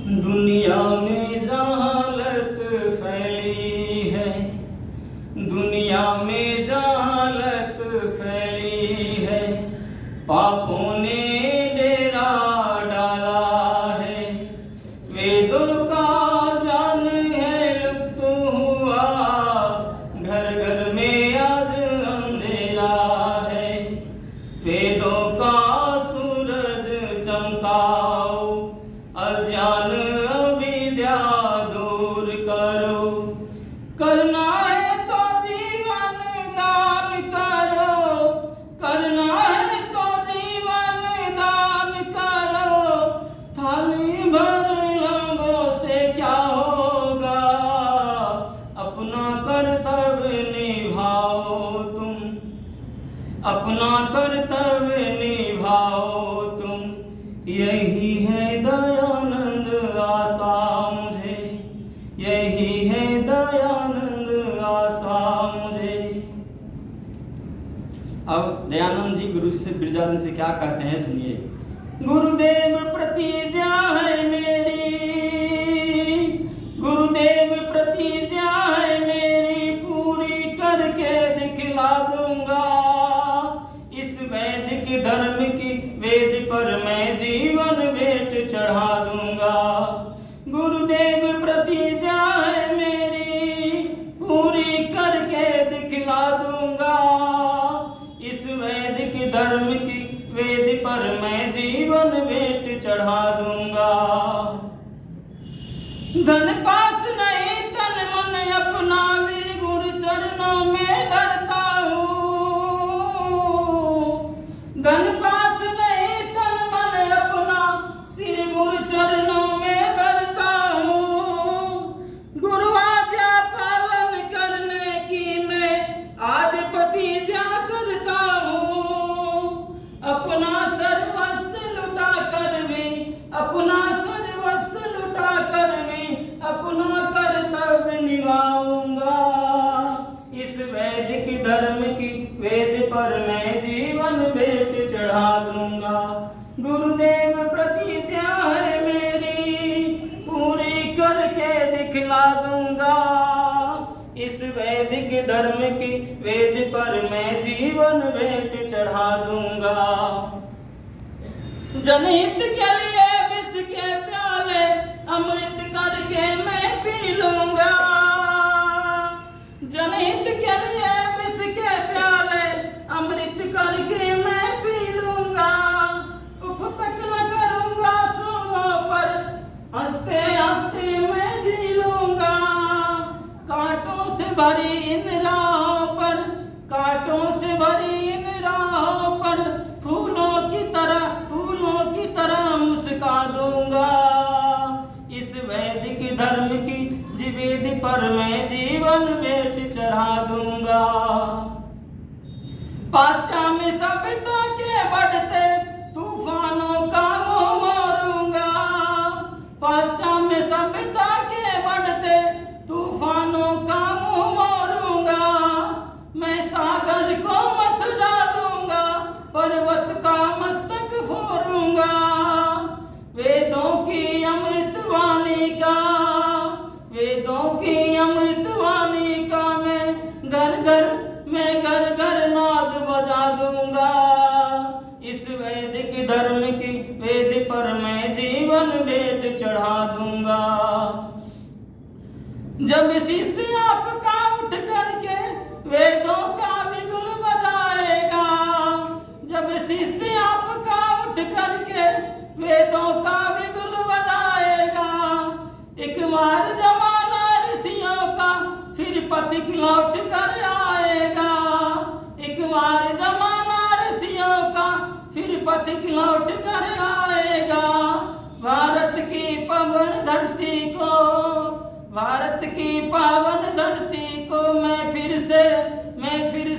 दुनिया में जहालत फैली है, दुनिया में जहालत फैली है, पापों ने डेरा डाला है। वेदों का जान है लुप्त हुआ, घर घर में आज अंधेरा है। वेदों का सूरज चमकाओ, अज्ञान अविद्या दूर करो। करना है तो जीवन दान करो, करना है तो जीवन दान करो। थाली भर लोगों से क्या होगा, अपना कर्तव्य निभाओ तुम, अपना कर्तव्य निभाओ तुम। यही है दयानंद आशा मुझे, यही है दयानंद आशा मुझे। अब दयानंद जी गुरु जी से बिरजादन से क्या कहते हैं सुनिए। गुरुदेव प्रतिज्ञा है मेरी, गुरुदेव प्रतिज्ञा है मेरी, पूरी करके दिखला दूंगा। इस वैदिक धर्म की वेद पर मैं जीवन भेंट चढ़ा दूंगा। गुरुदेव प्रतिज्ञा है मेरी, पूरी करके दिखला दूंगा। इस वैदिक धर्म की वेद पर मैं जीवन भेंट चढ़ा दूंगा। धन पास नहीं तन मन अपना वीर गुरु चरणों में धरता हूँ। धन पास नहीं तन मन अपना श्री गुरु चरणों में धरता हूँ। गुरु आज्ञा पालन करने की मैं आज प्रतिज्ञा करता हूँ। अपना सर्वस्व लुटा कर भी, अपना सर्वस्व लुटा कर भी अपना कर्तव्य निभाऊंगा। इस वैदिक धर्म की वेद पर मैं जीवन भेंट चढ़ा दूंगा। गुरुदेव प्रतिज्ञा है मेरी, पूरी करके दिखला दूंगा। इस वैदिक धर्म की वेद पर मैं जीवन भेंट चढ़ा दूंगा। जनहित के लिए विष के प्याले अमृत करके मैं पी लूंगा। जनहित के लिए विष के प्याले अमृत करके मैं पी लूंगा। उफ तक न करूंगा सुबह पर, हंसते हंसते मैं जी लूंगा। कांटों से भरी इन राहों पर, कांटों से भरी इन राहों पर फूलों की तरह मुस्का दूंगा। इस वैदिक धर्म की वेद पर मैं जीवन भेंट चढ़ा दूंगा। पाश्चात्य सभ्यता के बढ़ते तूफानों का मुंह मोड़ूंगा। पाश्चात्य सभ्यता के बढ़ते तूफानों का मुंह मोड़ूंगा। मैं सागर को मत डालूंगा, पर्वत का मस्तक फोड़ूंगा। वेदों की अमृत वाणी का, वेदों की अमृत वाणी का मैं घर घर नाद बजा दूंगा। इस वैदिक धर्म की वेद पर मैं जीवन भेंट चढ़ा दूंगा। जब शिष्य आपका उठ करके वेदों का बिगुल बजाएगा, जब शिष्य आपका उठ करके वेदों का बिगुल बजाएगा। एक बार जमाना ऋषियों का फिर पथिक लौट कर आएगा। एक बार जमाना ऋषियों का फिर पथिक लौट कर आएगा। भारत की पावन धरती को, भारत की पावन धरती को मैं फिर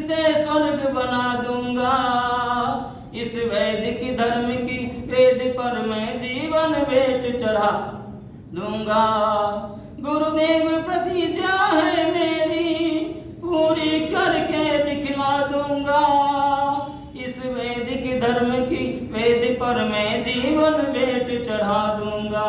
से स्वर्ग बना दूंगा। इस वैदिक धर्म की वेद पर मैं जीवन भेंट चढ़ा दूंगा। गुरुदेव प्रतिज्ञा है मेरी, पूरी करके दिखला दूंगा। इस वैदिक धर्म की वेद पर मैं जीवन भेंट चढ़ा दूंगा।